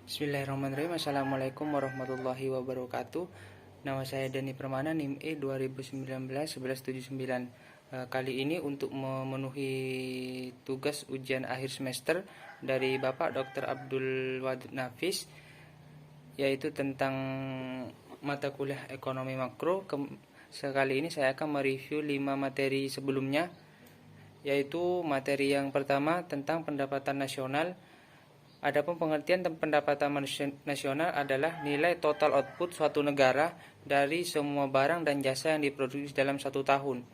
Bismillahirrahmanirrahim. Assalamualaikum warahmatullahi wabarakatuh. Nama saya Dani Permana, NIM E 2019-1179. Kali ini untuk memenuhi tugas ujian akhir semester dari Bapak Dr. Abdul Wadud Nafis, yaitu tentang mata kuliah ekonomi makro. Sekali ini saya akan mereview 5 materi sebelumnya, yaitu materi yang pertama tentang pendapatan nasional. Adapun pengertian pendapatan nasional adalah nilai total output suatu negara dari semua barang dan jasa yang diproduksi dalam satu tahun.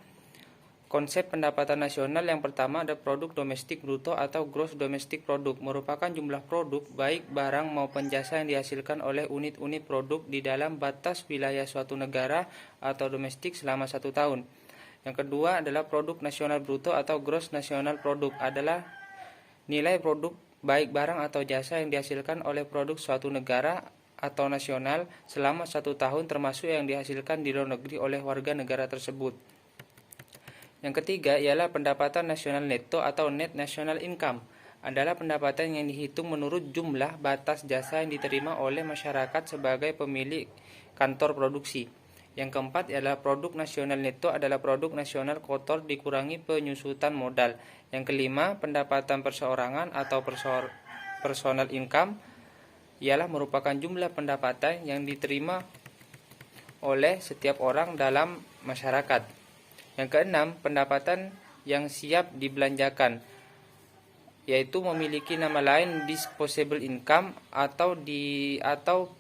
Konsep pendapatan nasional yang pertama ada produk domestik bruto atau gross domestic product, merupakan jumlah produk baik barang maupun jasa yang dihasilkan oleh unit-unit produk di dalam batas wilayah suatu negara atau domestik selama satu tahun. Yang kedua adalah produk nasional bruto atau gross national product, adalah nilai produk baik barang atau jasa yang dihasilkan oleh produk suatu negara atau nasional selama satu tahun, termasuk yang dihasilkan di luar negeri oleh warga negara tersebut. Yang ketiga ialah pendapatan nasional neto atau net national income, adalah pendapatan yang dihitung menurut jumlah batas jasa yang diterima oleh masyarakat sebagai pemilik kantor produksi. Yang keempat ialah produk nasional neto, adalah produk nasional kotor dikurangi penyusutan modal. Yang kelima, pendapatan perseorangan atau personal income, ialah merupakan jumlah pendapatan yang diterima oleh setiap orang dalam masyarakat. Yang keenam, pendapatan yang siap dibelanjakan, yaitu memiliki nama lain disposable income atau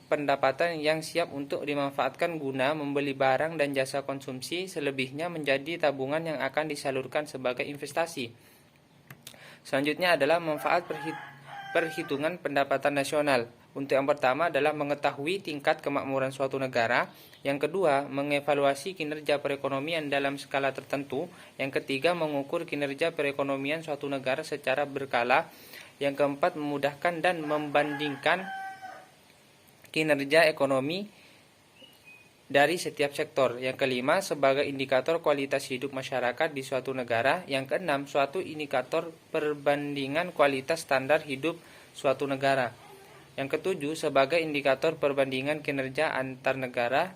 pendapatan yang siap untuk dimanfaatkan guna membeli barang dan jasa konsumsi, selebihnya menjadi tabungan yang akan disalurkan sebagai investasi. Selanjutnya adalah manfaat perhitungan pendapatan nasional. Untuk yang pertama adalah mengetahui tingkat kemakmuran suatu negara. Yang kedua, mengevaluasi kinerja perekonomian dalam skala tertentu. Yang ketiga, mengukur kinerja perekonomian suatu negara secara berkala. Yang keempat, memudahkan dan membandingkan kinerja ekonomi dari setiap sektor. Yang kelima, sebagai indikator kualitas hidup masyarakat di suatu negara. Yang keenam, suatu indikator perbandingan kualitas standar hidup suatu negara. Yang ketujuh, sebagai indikator perbandingan kinerja antar negara.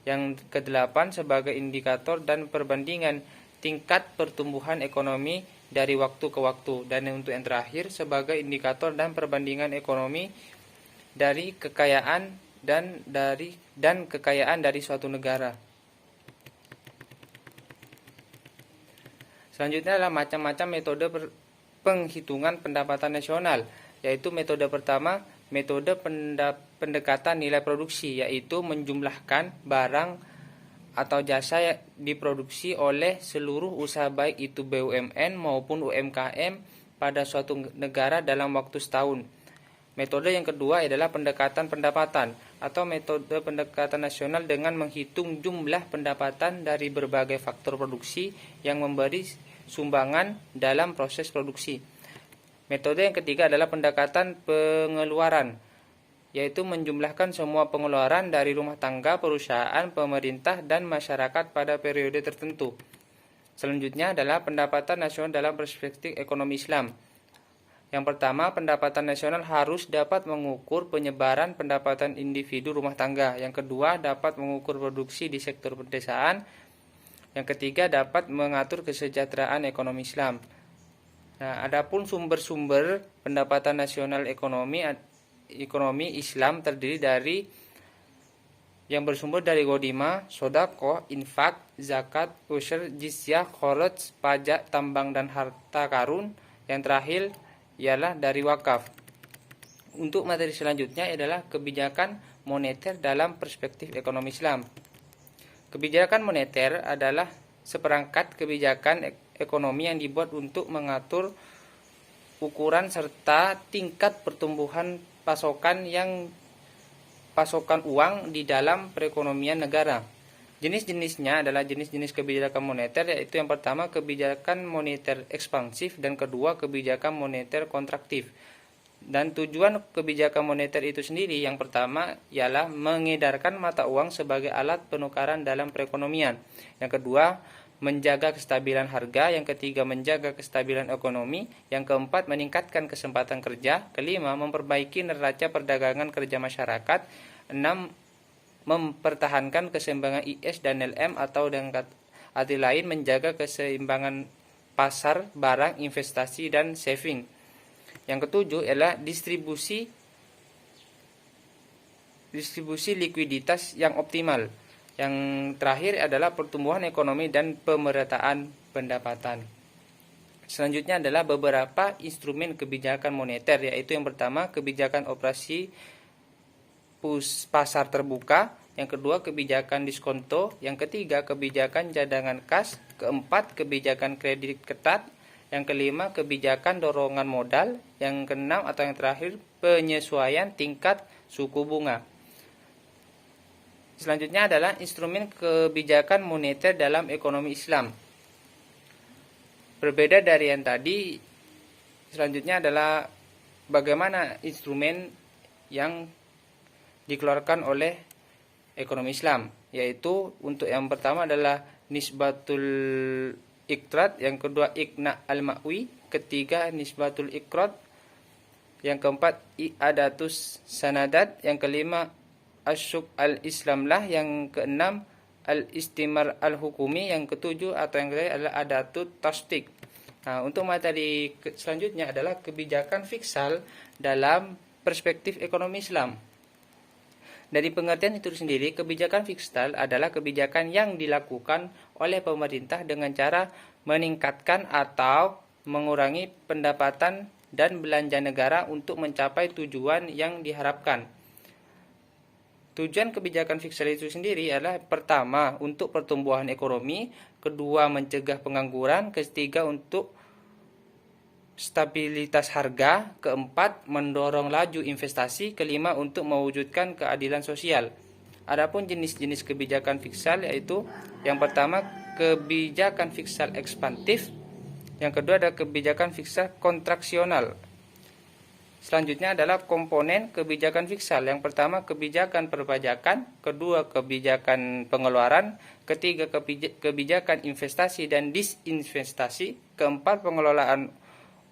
Yang kedelapan, sebagai indikator dan perbandingan tingkat pertumbuhan ekonomi dari waktu ke waktu. Dan untuk yang terakhir, sebagai indikator dan perbandingan ekonomi dari kekayaan dan kekayaan dari suatu negara. Selanjutnya adalah macam-macam metode penghitungan pendapatan nasional, yaitu metode pertama, metode pendekatan nilai produksi, yaitu menjumlahkan barang atau jasa yang diproduksi oleh seluruh usaha baik itu BUMN maupun UMKM pada suatu negara dalam waktu setahun. Metode yang kedua adalah pendekatan pendapatan atau metode pendekatan nasional dengan menghitung jumlah pendapatan dari berbagai faktor produksi yang memberi sumbangan dalam proses produksi. Metode yang ketiga adalah pendekatan pengeluaran, yaitu menjumlahkan semua pengeluaran dari rumah tangga, perusahaan, pemerintah, dan masyarakat pada periode tertentu. Selanjutnya adalah pendapatan nasional dalam perspektif ekonomi Islam. Yang pertama, pendapatan nasional harus dapat mengukur penyebaran pendapatan individu rumah tangga. Yang kedua, dapat mengukur produksi di sektor pedesaan. Yang ketiga, dapat mengatur kesejahteraan ekonomi Islam. Nah, adapun sumber-sumber pendapatan nasional ekonomi Islam terdiri dari yang bersumber dari ghodimah, sodaqoh, infak, zakat, usyr, jizyah, kharaj, pajak, tambang dan harta karun. Yang terakhir ialah dari wakaf. Untuk materi selanjutnya adalah kebijakan moneter dalam perspektif ekonomi Islam. Kebijakan moneter adalah seperangkat kebijakan ekonomi yang dibuat untuk mengatur ukuran serta tingkat pertumbuhan pasokan uang di dalam perekonomian negara. Jenis-jenisnya adalah jenis-jenis kebijakan moneter, yaitu yang pertama kebijakan moneter ekspansif dan kedua kebijakan moneter kontraktif. Dan tujuan kebijakan moneter itu sendiri yang pertama ialah mengedarkan mata uang sebagai alat penukaran dalam perekonomian. Yang kedua, menjaga kestabilan harga. Yang ketiga, menjaga kestabilan ekonomi. Yang keempat, meningkatkan kesempatan kerja. Kelima, memperbaiki neraca perdagangan kerja masyarakat. Enam, mempertahankan keseimbangan IS dan LM, atau dengan arti lain menjaga keseimbangan pasar, barang, investasi, dan saving. Yang ketujuh adalah distribusi likuiditas yang optimal. Yang terakhir adalah pertumbuhan ekonomi dan pemerataan pendapatan. Selanjutnya adalah beberapa instrumen kebijakan moneter, yaitu yang pertama kebijakan operasi pasar terbuka, yang kedua kebijakan diskonto, yang ketiga kebijakan cadangan kas, keempat kebijakan kredit ketat, yang kelima kebijakan dorongan modal, yang keenam atau yang terakhir penyesuaian tingkat suku bunga. Selanjutnya adalah instrumen kebijakan moneter dalam ekonomi Islam. Berbeda dari yang tadi, selanjutnya adalah bagaimana instrumen yang dikeluarkan oleh ekonomi Islam, yaitu untuk yang pertama adalah nisbatul iqrad, yang kedua iqna al-ma'wi, ketiga nisbatul iqrad, yang keempat i'adatus sanadat, yang kelima asyuk al-islamlah, yang keenam al-istimar al-hukumi, yang ketujuh atau yang terakhir adalah adatut tasdik. Nah, untuk materi selanjutnya adalah kebijakan fiskal dalam perspektif ekonomi Islam. Dari pengertian itu sendiri, kebijakan fiskal adalah kebijakan yang dilakukan oleh pemerintah dengan cara meningkatkan atau mengurangi pendapatan dan belanja negara untuk mencapai tujuan yang diharapkan. Tujuan kebijakan fiskal itu sendiri adalah pertama, untuk pertumbuhan ekonomi, kedua, mencegah pengangguran, ketiga, untuk stabilitas harga, keempat, mendorong laju investasi, kelima, untuk mewujudkan keadilan sosial. Adapun jenis-jenis kebijakan fiskal yaitu yang pertama kebijakan fiskal ekspansif, yang kedua ada kebijakan fiskal kontraksional. Selanjutnya adalah komponen kebijakan fiskal. Yang pertama kebijakan perpajakan, kedua kebijakan pengeluaran, ketiga kebijakan investasi dan disinvestasi, keempat pengelolaan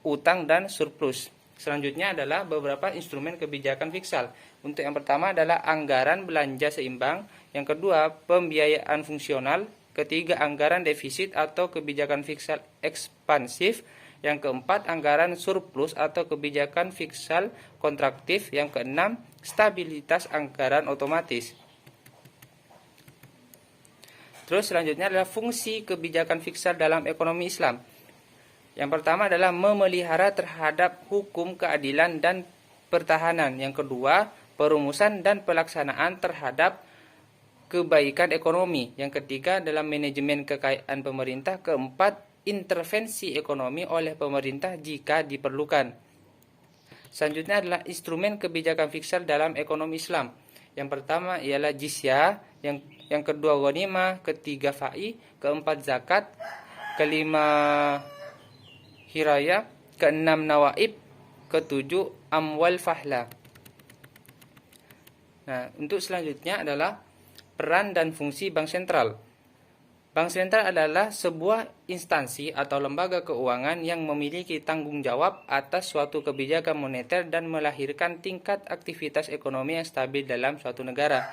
utang dan surplus. Selanjutnya adalah beberapa instrumen kebijakan fiskal. Untuk yang pertama adalah anggaran belanja seimbang, yang kedua pembiayaan fungsional, ketiga anggaran defisit atau kebijakan fiskal ekspansif, yang keempat anggaran surplus atau kebijakan fiskal kontraktif, yang keenam stabilitas anggaran otomatis. Terus selanjutnya adalah fungsi kebijakan fiskal dalam ekonomi Islam. Yang pertama adalah memelihara terhadap hukum keadilan dan pertahanan. Yang kedua, perumusan dan pelaksanaan terhadap kebaikan ekonomi. Yang ketiga, dalam manajemen kekayaan pemerintah. Keempat, intervensi ekonomi oleh pemerintah jika diperlukan. Selanjutnya adalah instrumen kebijakan fiskal dalam ekonomi Islam. Yang pertama ialah jizyah, yang kedua ghanimah, ketiga fai, keempat zakat, kelima hirayah, keenam nawaib, ketujuh amwal fahla. Nah, untuk selanjutnya adalah peran dan fungsi bank sentral. Bank sentral adalah sebuah instansi atau lembaga keuangan yang memiliki tanggung jawab atas suatu kebijakan moneter dan melahirkan tingkat aktivitas ekonomi yang stabil dalam suatu negara.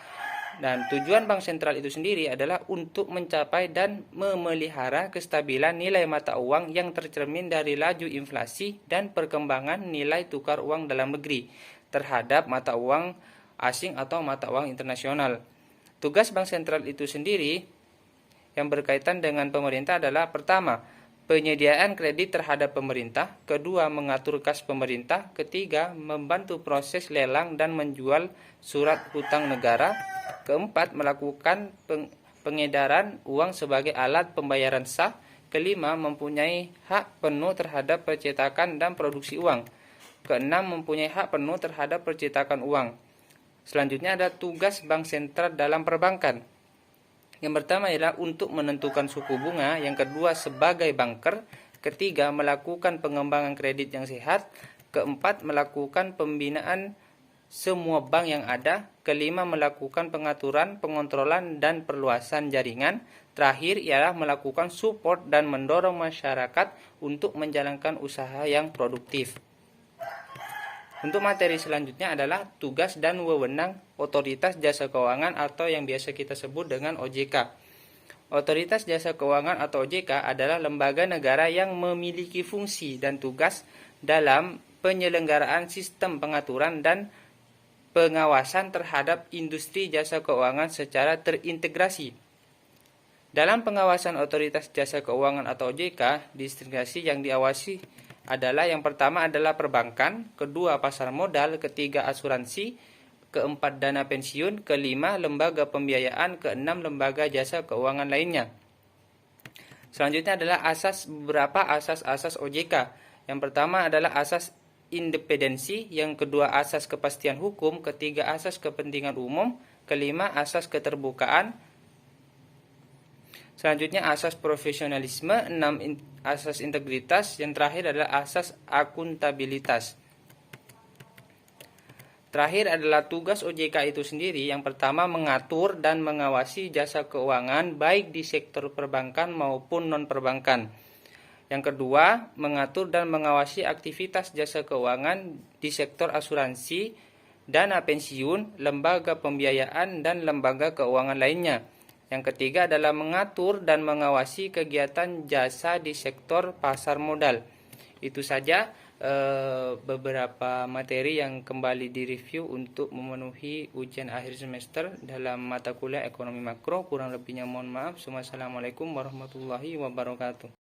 Dan tujuan bank sentral itu sendiri adalah untuk mencapai dan memelihara kestabilan nilai mata uang yang tercermin dari laju inflasi dan perkembangan nilai tukar uang dalam negeri terhadap mata uang asing atau mata uang internasional. Tugas bank sentral itu sendiri yang berkaitan dengan pemerintah adalah pertama, penyediaan kredit terhadap pemerintah, kedua, mengatur kas pemerintah, ketiga, membantu proses lelang dan menjual surat hutang negara, keempat, melakukan pengedaran uang sebagai alat pembayaran sah, kelima, mempunyai hak penuh terhadap percetakan dan produksi uang, keenam, mempunyai hak penuh terhadap percetakan uang. Selanjutnya ada tugas bank sentral dalam perbankan. Yang pertama ialah untuk menentukan suku bunga, yang kedua sebagai banker, ketiga melakukan pengembangan kredit yang sehat, keempat melakukan pembinaan semua bank yang ada. Kelima, melakukan pengaturan, pengontrolan, dan perluasan jaringan. Terakhir ialah melakukan support dan mendorong masyarakat untuk menjalankan usaha yang produktif. Untuk materi selanjutnya adalah tugas dan wewenang Otoritas Jasa Keuangan atau yang biasa kita sebut dengan OJK. Otoritas Jasa Keuangan atau OJK adalah lembaga negara yang memiliki fungsi dan tugas dalam penyelenggaraan sistem pengaturan dan pengawasan terhadap industri jasa keuangan secara terintegrasi. Dalam pengawasan Otoritas Jasa Keuangan atau OJK, distribusi yang diawasi adalah yang pertama adalah perbankan, kedua pasar modal, ketiga asuransi, keempat dana pensiun, kelima lembaga pembiayaan, keenam lembaga jasa keuangan lainnya. Selanjutnya adalah beberapa asas OJK. Yang pertama adalah asas independensi, yang kedua asas kepastian hukum, ketiga asas kepentingan umum, kelima asas keterbukaan. Selanjutnya asas profesionalisme, 6 asas integritas, yang terakhir adalah asas akuntabilitas. Terakhir adalah tugas OJK itu sendiri. Yang pertama, mengatur dan mengawasi jasa keuangan baik di sektor perbankan maupun non-perbankan. Yang kedua, mengatur dan mengawasi aktivitas jasa keuangan di sektor asuransi, dana pensiun, lembaga pembiayaan, dan lembaga keuangan lainnya. Yang ketiga adalah mengatur dan mengawasi kegiatan jasa di sektor pasar modal. Itu saja beberapa materi yang kembali direview untuk memenuhi ujian akhir semester dalam mata kuliah ekonomi makro. Kurang lebihnya mohon maaf. Wassalamualaikum warahmatullahi wabarakatuh.